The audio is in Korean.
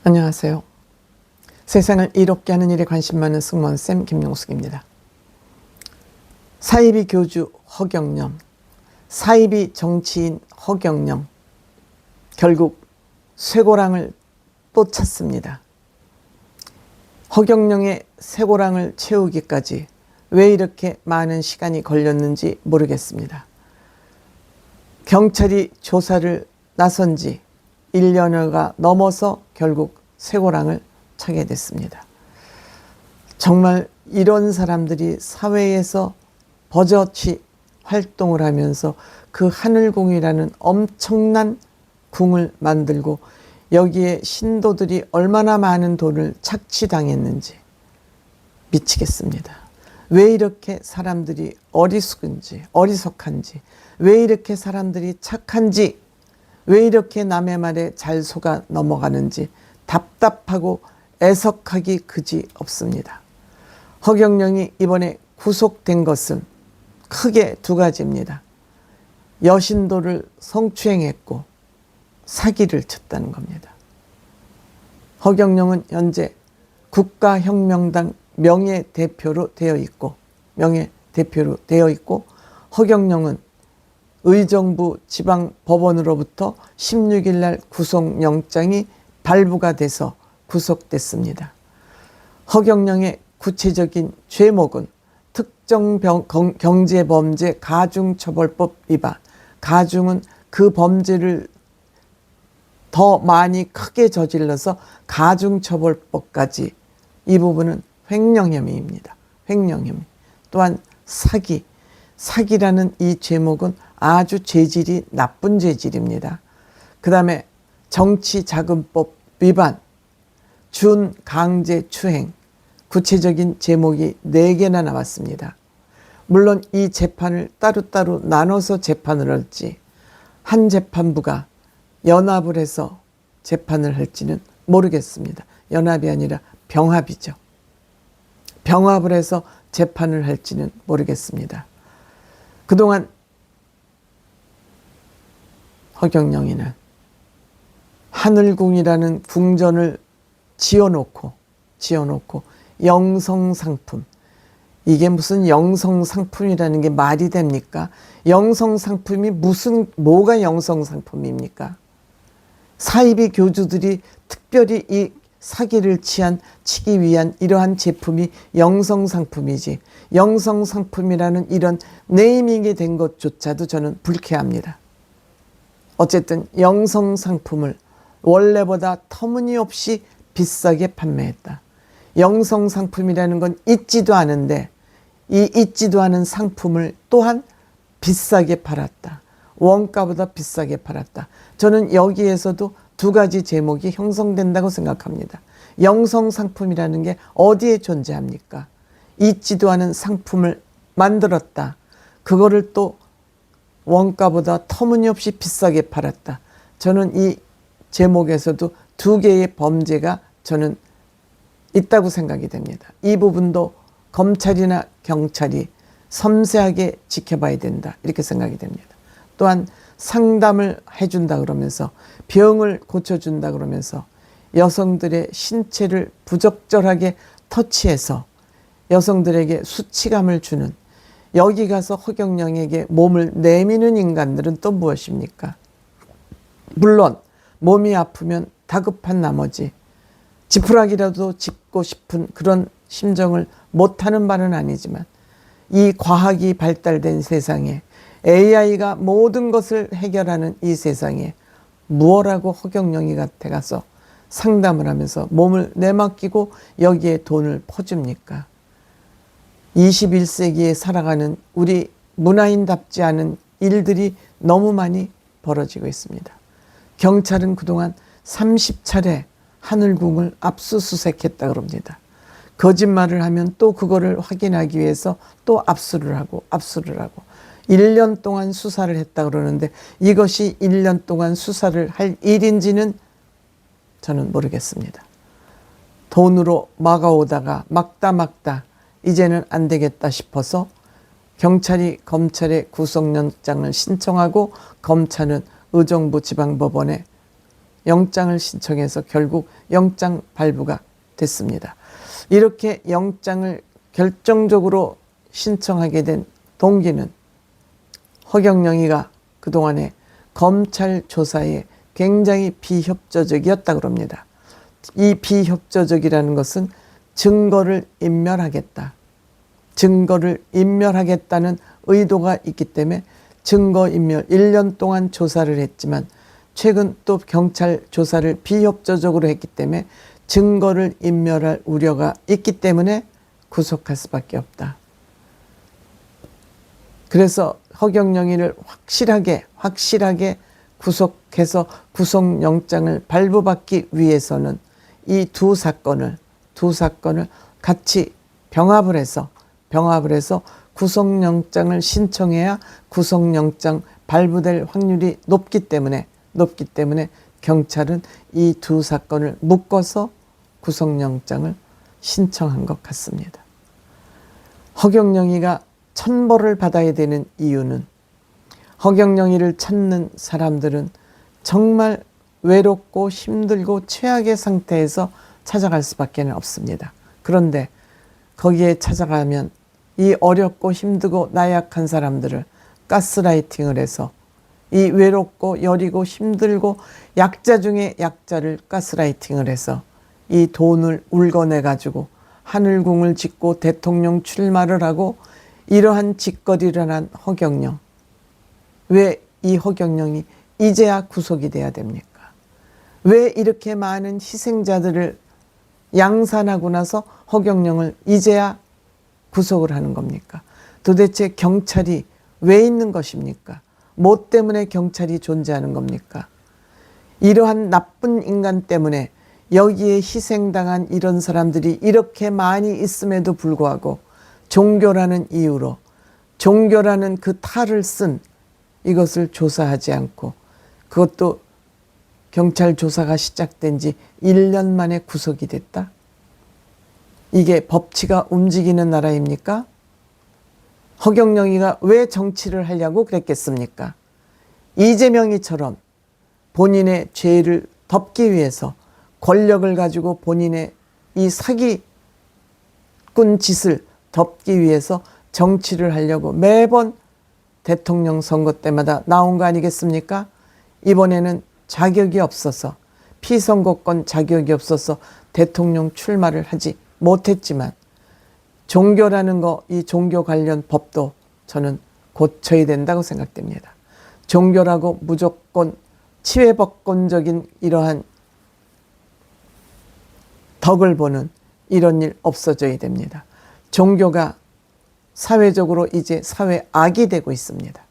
안녕하세요. 세상을 이롭게 하는 일에 관심 많은 승무원쌤 김용숙입니다. 사이비 교주 허경영, 사이비 정치인 허경영, 결국 쇠고랑을 또 찾습니다. 허경영의 쇠고랑을 채우기까지 왜 이렇게 많은 시간이 걸렸는지 모르겠습니다. 경찰이 조사를 나선 지 1년여가 넘어서 결국 쇠고랑을 차게 됐습니다. 정말 이런 사람들이 사회에서 버젓이 활동을 하면서 그 하늘궁이라는 엄청난 궁을 만들고 여기에 신도들이 얼마나 많은 돈을 착취당했는지 미치겠습니다. 왜 이렇게 사람들이 어리석한지, 왜 이렇게 사람들이 착한지, 왜 이렇게 남의 말에 잘 속아 넘어가는지 답답하고 애석하기 그지 없습니다. 허경영이 이번에 구속된 것은 크게 두 가지입니다. 여신도를 성추행했고 사기를 쳤다는 겁니다. 허경영은 현재 국가혁명당 명예대표로 되어 있고 허경영은 의정부 지방법원으로부터 16일 날 구속영장이 발부가 돼서 구속됐습니다. 허경영의 구체적인 죄목은 특정 경제범죄 가중처벌법 위반, 가중은 그 범죄를 더 많이 크게 저질러서 가중처벌법까지, 이 부분은 횡령혐의입니다. 횡령혐의. 또한 사기라는 이 죄목은 아주 죄질이 나쁜 죄질입니다. 그 다음에 정치자금법 위반, 준강제추행, 구체적인 제목이 4개나 나왔습니다. 물론 이 재판을 따로따로 나눠서 재판을 할지, 한 재판부가 연합을 해서 재판을 할지는 모르겠습니다. 연합이 아니라 병합이죠. 병합을 해서 재판을 할지는 모르겠습니다. 그동안 허경영이는 하늘궁이라는 궁전을 지어놓고 영성상품, 이게 무슨 영성상품이라는 게 말이 됩니까? 영성상품이 뭐가 영성상품입니까? 사이비 교주들이 특별히 이 사기를 치기 위한 이러한 제품이 영성상품이지, 영성상품이라는 이런 네이밍이 된 것조차도 저는 불쾌합니다. 어쨌든 영성상품을 원래보다 터무니없이 비싸게 판매했다. 영성상품이라는 건 있지도 않은데 이 있지도 않은 상품을 또한 비싸게 팔았다. 원가보다 비싸게 팔았다. 저는 여기에서도 두 가지 제목이 형성된다고 생각합니다. 영성상품이라는 게 어디에 존재합니까? 있지도 않은 상품을 만들었다. 그거를 또 원가보다 터무니없이 비싸게 팔았다. 저는 이 제목에서도 두 개의 범죄가 저는 있다고 생각이 됩니다. 이 부분도 검찰이나 경찰이 섬세하게 지켜봐야 된다, 이렇게 생각이 됩니다. 또한 상담을 해준다 그러면서, 병을 고쳐준다 그러면서 여성들의 신체를 부적절하게 터치해서 여성들에게 수치감을 주는, 여기 가서 허경영에게 몸을 내미는 인간들은 또 무엇입니까? 물론 몸이 아프면 다급한 나머지 지푸라기라도 짚고 싶은 그런 심정을 못하는 바는 아니지만, 이 과학이 발달된 세상에, AI가 모든 것을 해결하는 이 세상에 무엇라고 허경영이 곁에 가서 상담을 하면서 몸을 내맡기고 여기에 돈을 퍼줍니까? 21세기에 살아가는 우리 문화인답지 않은 일들이 너무 많이 벌어지고 있습니다. 경찰은 그동안 30차례 하늘궁을 압수수색했다 그럽니다. 거짓말을 하면 또 그거를 확인하기 위해서 또 압수를 하고 1년 동안 수사를 했다 그러는데, 이것이 1년 동안 수사를 할 일인지는 저는 모르겠습니다. 돈으로 막아오다가 막다 이제는 안 되겠다 싶어서 경찰이 검찰에 구속영장을 신청하고 검찰은 의정부 지방법원에 영장을 신청해서 결국 영장 발부가 됐습니다. 이렇게 영장을 결정적으로 신청하게 된 동기는 허경영이가 그동안에 검찰 조사에 굉장히 비협조적이었다고 합니다. 이 비협조적이라는 것은 증거를 인멸하겠다. 증거를 인멸하겠다는 의도가 있기 때문에 증거인멸 1년 동안 조사를 했지만 최근 또 경찰 조사를 비협조적으로 했기 때문에 증거를 인멸할 우려가 있기 때문에 구속할 수밖에 없다. 그래서 허경영이를 확실하게 구속해서 구속영장을 발부받기 위해서는 이 두 사건을 같이 병합을 해서 구속영장을 신청해야 구속영장 발부될 확률이 높기 때문에 경찰은 이 두 사건을 묶어서 구속영장을 신청한 것 같습니다. 허경영이가 천벌을 받아야 되는 이유는 허경영이를 찾는 사람들은 정말 외롭고 힘들고 최악의 상태에서 찾아갈 수밖에 없습니다. 그런데 거기에 찾아가면 이 어렵고 힘들고 나약한 사람들을 가스라이팅을 해서 이 외롭고 여리고 힘들고 약자 중에 약자를 가스라이팅을 해서 이 돈을 울거내 가지고 하늘궁을 짓고 대통령 출마를 하고 이러한 짓거리를 한 허경영. 왜 이 허경영이 이제야 구속이 돼야 됩니까? 왜 이렇게 많은 희생자들을 양산하고 나서 허경영을 이제야 구속을 하는 겁니까? 도대체 경찰이 왜 있는 것입니까? 뭐 때문에 경찰이 존재하는 겁니까? 이러한 나쁜 인간 때문에 여기에 희생당한 이런 사람들이 이렇게 많이 있음에도 불구하고 종교라는 이유로 종교라는 그 탈을 쓴 이것을 조사하지 않고 그것도 경찰 조사가 시작된 지 1년 만에 구속이 됐다? 이게 법치가 움직이는 나라입니까? 허경영이가 왜 정치를 하려고 그랬겠습니까? 이재명이처럼 본인의 죄를 덮기 위해서 권력을 가지고 본인의 이 사기꾼 짓을 덮기 위해서 정치를 하려고 매번 대통령 선거 때마다 나온 거 아니겠습니까? 이번에는 자격이 없어서 피선거권 자격이 없어서 대통령 출마를 하지 못했지만 종교라는 거, 이 종교 관련 법도 저는 고쳐야 된다고 생각됩니다. 종교라고 무조건 치외법권적인 이러한 덕을 보는 이런 일 없어져야 됩니다. 종교가 사회적으로 이제 사회 악이 되고 있습니다.